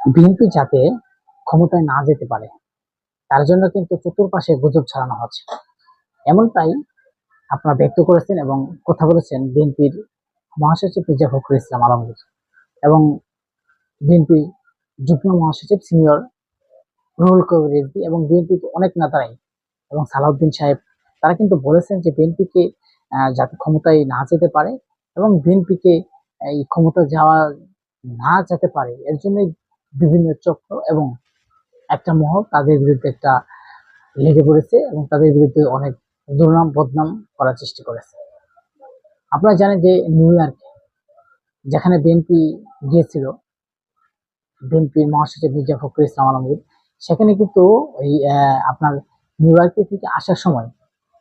BNP যাতে ক্ষমতায় না যেতে পারে তার জন্য কিন্তু চতুর্পাশে গুজব ছড়ানো হচ্ছে, এমনটাই আপনারা ব্যক্ত করেছেন এবং কথা বলেছেন বিএনপির মহাসচিব মির্জা ফখরুল ইসলাম আলমগীর এবং বিএনপি যুগ্ম মহাসচিব সিনিয়র রুহুল কবির রিজভী এবং বিএনপির অনেক নেতারাই এবং সালাউদ্দিন সাহেব তারা কিন্তু বলেছেন যে বিএনপিকে যাতে ক্ষমতায় না যেতে পারে এবং বিএনপিকে এই ক্ষমতা যাওয়া না যেতে পারে এর জন্য বিভিন্ন চক্র এবং একটা মহল তাদের বিরুদ্ধে একটা লেগে পড়েছে এবং তাদের বিরুদ্ধে অনেক দুর্নাম বদনাম করার চেষ্টা করেছে। আপনারা জানেন যে নিউ ইয়র্কে যেখানে বিএনপি গিয়েছিল, বিএনপির মহাসচিব মির্জা ফখরুল ইসলাম আলমগীর, সেখানে কিন্তু ওই আপনার নিউ ইয়র্কে থেকে আসার সময়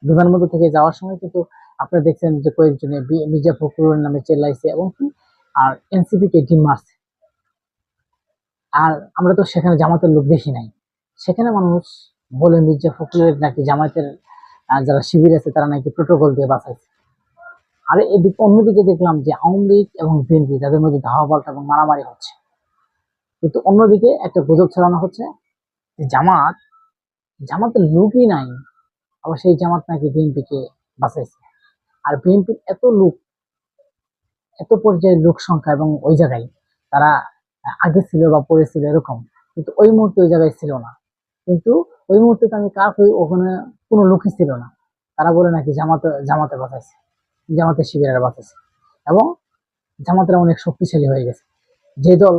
বিমানবন্দর থেকে যাওয়ার সময় কিন্তু আপনারা দেখছেন যে কয়েকজনে মির্জা ফখরুলের নামে চেল্লাইছে এবং কি আর এনসিপি কে ডিম মারছে। আর আমরা তো সেখানে জামাতের লোক দেখি নাই, সেখানে মানুষ বলে মির্জা ফখরুলের নাকি জামাতের যারা শিবির আছে তারা নাকি প্রোটোকল দিয়ে বাঁচাইছে। আর এদিকে অন্যদিকে দেখলাম যে আওয়ামী লীগ এবং বিএনপি তাদের মধ্যে ধাওয়া পাল্টা এবং মারামারি হচ্ছে, কিন্তু অন্যদিকে একটা গুজব ছড়ানো হচ্ছে যে জামাতের লোকই নাই, আবার সেই জামাত নাকি বিএনপিকে বাঁচাইছে। আর বিএনপির এত লোক, এত পর্যায়ের লোক সংখ্যা এবং ওই জায়গায় তারা আগে ছিল বা পরে ছিল এরকম, কিন্তু ওই মুহূর্তে ওই জায়গায় ছিল না। কিন্তু ওই মুহূর্তে আমি কার ওখানে কোনো লোকই ছিল না, তারা বলে নাকি জামাতে জামাতে বাঁচাইছে, জামাতের শিবিরের বাঁচাইছে এবং জামাতেরা অনেক শক্তিশালী হয়ে গেছে। যে দল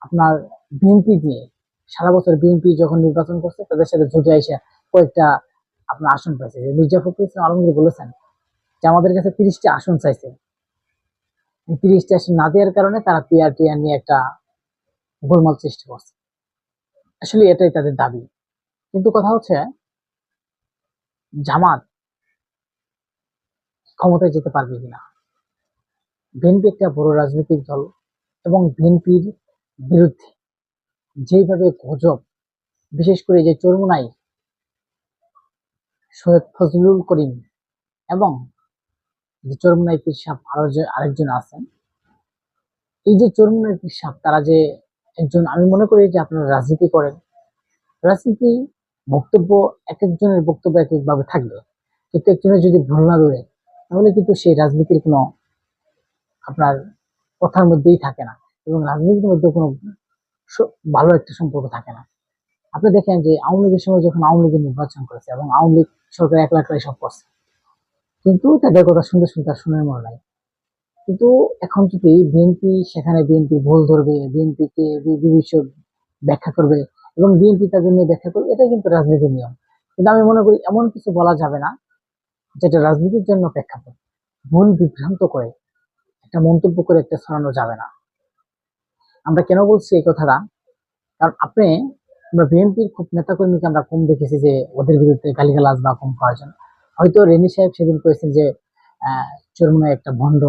আপনার বিএনপি দিয়ে সারা বছর বিএনপি যখন নির্বাচন করছে তাদের সাথে জোটে এসে কয়েকটা আপনার আসন পাইছে। যে মির্জা ফখরুল ইসলাম আলমগীর বলেছেন যে আমাদের কাছে 30টা আসন চাইছে, 30টা আসন না দেওয়ার কারণে তারা পিআর টিআর নিয়ে একটা গোলমাল সৃষ্টি করছে। আসলে এটাই তাদের দাবি। কিন্তু কথা হচ্ছে জামাত ক্ষমতায় যেতে পারবে কিনা। বিএনপি একটা বড় রাজনৈতিক দল এবং বিএনপির বিরুদ্ধে যেভাবে গুজব, বিশেষ করে যে চরমোনাই সৈয়দ ফজলুল করিম এবং যে চরমোনাই পীর সাহেব আরো যে আরেকজন আছেন, এই যে চরমোনাই পীর সাহেব তারা যে একজন, আমি মনে করি যে আপনারা রাজনীতি করেন, রাজনীতি বক্তব্য এক একজনের বক্তব্য এক একভাবে থাকবে, কিন্তু একজনের যদি ভুল না ধরে তাহলে কিন্তু সেই রাজনীতির কোনো আপনার কথার মধ্যেই থাকে না এবং রাজনীতির মধ্যে কোনো ভালো একটা সম্পর্ক থাকে না। আপনি দেখেন যে আওয়ামী লীগের সময় যখন আওয়ামী লীগের নির্বাচন করেছে এবং আওয়ামী লীগ সরকার একলা একলাই সব করছে, কিন্তু তাদের কথা শুনতে শুনতে আর শুনে মনে নাই। কিন্তু এখন যদি বিএনপি সেখানে বিএনপি ভুল ধরবে, বিএনপিকে বিষয় ব্যাখ্যা করবে এবং বিএনপি তাদের নিয়ে ব্যাখ্যা করবে, এটা কিন্তু রাজনীতির নিয়ম। কিন্তু আমি মনে করি এমন কিছু বলা যাবে না যেটা রাজনীতির জন্য প্রেক্ষাপট। ভুল বিভ্রান্ত করে একটা মন্তব্য করে একটা ছড়ানো যাবে না। আমরা কেন বলছি এই কথাটা, কারণ আমরা বিএনপির খুব নেতাকর্মীকে আমরা কম দেখেছি যে ওদের বিরুদ্ধে গালিগালাজ বা কম করার জন্য। হয়তো রেনি সাহেব সেদিন করেছেন যে চরমোনাই একটা ভণ্ড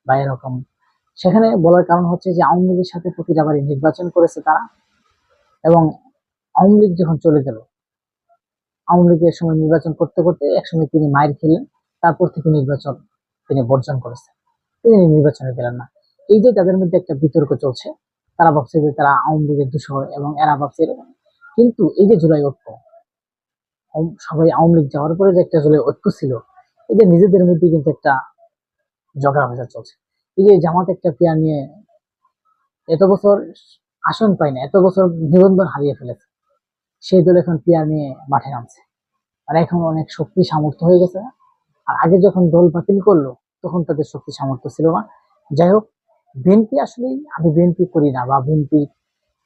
বা এরকম, সেখানে বলার কারণ হচ্ছে যে আওয়ামী লীগের সাথে প্রতিটাবারই নির্বাচন করেছে তারা এবং আওয়ামী লীগ যখন চলে গেল, আওয়ামী লীগের সময় নির্বাচন করতে করতে একসময় তিনি মায়ের খেলেন, তারপর থেকে নির্বাচন তিনি বর্জন করেছেন, তিনি নির্বাচনে গেলেন না। এই যে তাদের মধ্যে একটা বিতর্ক চলছে, তারা ভাবছে যে তারা আওয়ামী লীগের দূষর এবং এরা ভাবছে এরকম। কিন্তু এই যে জুলাই ঐক্য, সবাই আওয়ামী লীগ যাওয়ার পরে যে একটা জুলাই ঐক্য ছিল, এদের নিজেদের মধ্যে কিন্তু একটা ঝগড়া ভাজা চলছে। এই যে জামাত একটা পেয়ার নিয়ে এত বছর আসন পায় না, এত বছর নিবন্ধন হারিয়ে ফেলেছে, সেই দল এখন পেয়ার নিয়ে মাঠে নামছে, আর এখন অনেক শক্তি সামর্থ্য হয়ে গেছে। আর আগে যখন দল বাতিল করলো তখন তাদের শক্তি সামর্থ্য ছিল না। যাই হোক, বিএনপি আসলে, আমি বিএনপি করি না বা বিএনপি,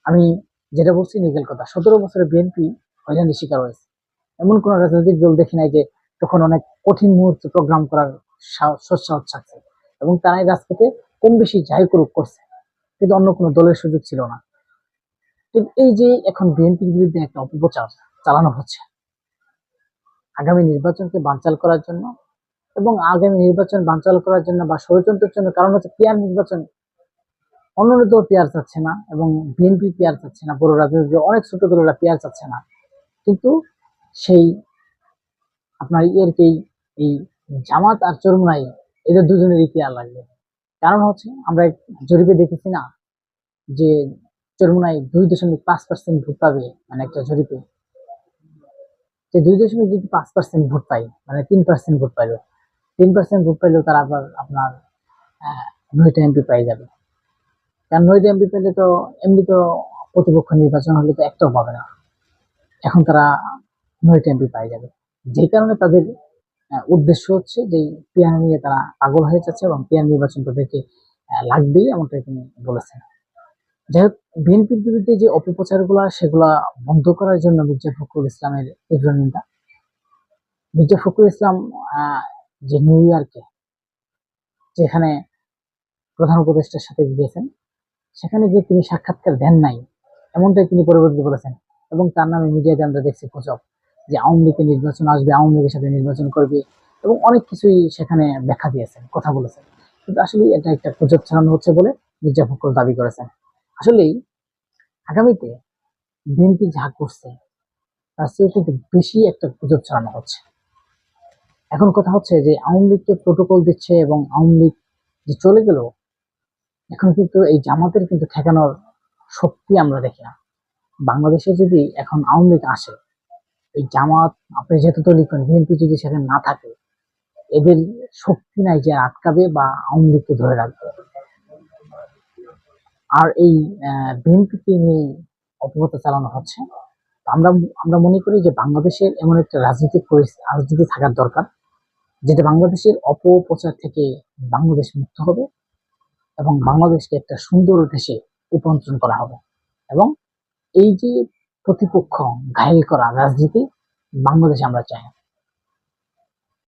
আমি যেটা বলছি নিজের কথা, 17 বছরে বিএনপি হয়রানির শিকার হয়েছে। এমন কোন রাজনৈতিক দল দেখি নাই যে তখন অনেক কঠিন মুহূর্তে প্রোগ্রাম করার সৎসাহস থাকছে এবং তারাই রাজপথে কম বেশি যাই করুক করছে, কিন্তু অন্য কোনো দলের সুযোগ ছিল না। কিন্তু এই যে এখন বিএনপির বিরুদ্ধে একটা অপপ্রচার চালানো হচ্ছে আগামী নির্বাচনকে বানচাল করার জন্য, এবং আগামী নির্বাচন বানচাল করার জন্য বা ষড়যন্ত্রের জন্য, কারণ হচ্ছে পেয়ার নির্বাচন, অন্যান্য দল পেয়ার চাচ্ছে না এবং বিএনপি পেয়ার চাচ্ছে না, বড় রাজনৈতিক অনেক ছোট দলেরা পেয়ার চাচ্ছে না, কিন্তু সেই আপনার এই জামাত আর চরমোনাই এদের দুজনেরই পেয়ার লাগবে। কারণ হচ্ছে আমরা জরিপে দেখেছি না যে চরমোনাই 2.5% ভোট পাবে, মানে একটা জরিপে যে 2.5% ভোট পায়, মানে 3% ভোট পাইলো, 3% ভোট পাইলেও তারা আবার আপনার 9টা এমপি পাই যাবে। কারণ 9টা এমপি পেলে তো এমনি তো প্রতিপক্ষ নির্বাচন হলে তো একটাও পাবে না, এখন তারা 9টা এমপি পাই যাবে। যে কারণে তাদের উদ্দেশ্য হচ্ছে যে পিয়ার নিয়ে তারা পাগল হয়ে যাচ্ছে এবং পিয়ার নির্বাচন তাদেরকে লাগবেই, এমনটাই তিনি বলেছেন। যাই হোক, বিএনপির বিরুদ্ধে যে অপপ্রচারগুলো সেগুলা বন্ধ করার জন্য মির্জা ফখরুল ইসলামের তীব্র নিন্দা। মির্জা ফখরুল ইসলাম যে নিউ ইয়র্কে যেখানে প্রধান উপদেষ্টার সাথে গিয়েছেন, সেখানে গিয়ে তিনি সাক্ষাৎকার দেন নাই, এমনটাই তিনি পরবর্তীতে বলেছেন। এবং তার নামে মিডিয়াতে আমরা দেখছি গুজব যে আওয়ামী লীগের নির্বাচন আসবে, আওয়ামী লীগের সাথে নির্বাচন করবে, এবং অনেক কিছুই সেখানে ব্যাখ্যা দিয়েছেন, কথা বলেছেন। কিন্তু আসলে এটা একটা গুজব ছড়ানো হচ্ছে বলে মির্জা ফখরুল দাবি করেছেন। আসলেই আগামীতে বিএনপি যা করছে তার চেয়ে কিন্তু বেশি একটা গুজব ছড়ানো হচ্ছে। এখন কথা হচ্ছে যে আওয়ামী লীগকে প্রোটোকল দিচ্ছে এবং আওয়ামী লীগ যে চলে গেল, এখন কিন্তু এই জামাতের কিন্তু ঠেকানোর শক্তি আমরা দেখি না। বাংলাদেশে যদি এখন আওয়ামী লীগ আসে, এই জামাত, আপনি যেহেতু তৈরি করেন, বিএনপি যদি সেখানে না থাকে, এদের শক্তি নাই যে আটকাবে বা আওয়ামী লীগকে ধরে রাখবে। আর এই বিএনপিকে নিয়ে অপপ্রচার চালানো হচ্ছে। আমরা আমরা মনে করি যে বাংলাদেশের এমন একটা রাজনীতি থাকার দরকার, যেটা বাংলাদেশের অপপ্রচার থেকে বাংলাদেশ মুক্ত হবে এবং বাংলাদেশকে একটা সুন্দর দেশে রূপান্তরণ করা হবে। এবং এই যে প্রতিপক্ষ ঘায়েল করা রাজনীতি বাংলাদেশে আমরা চাই না।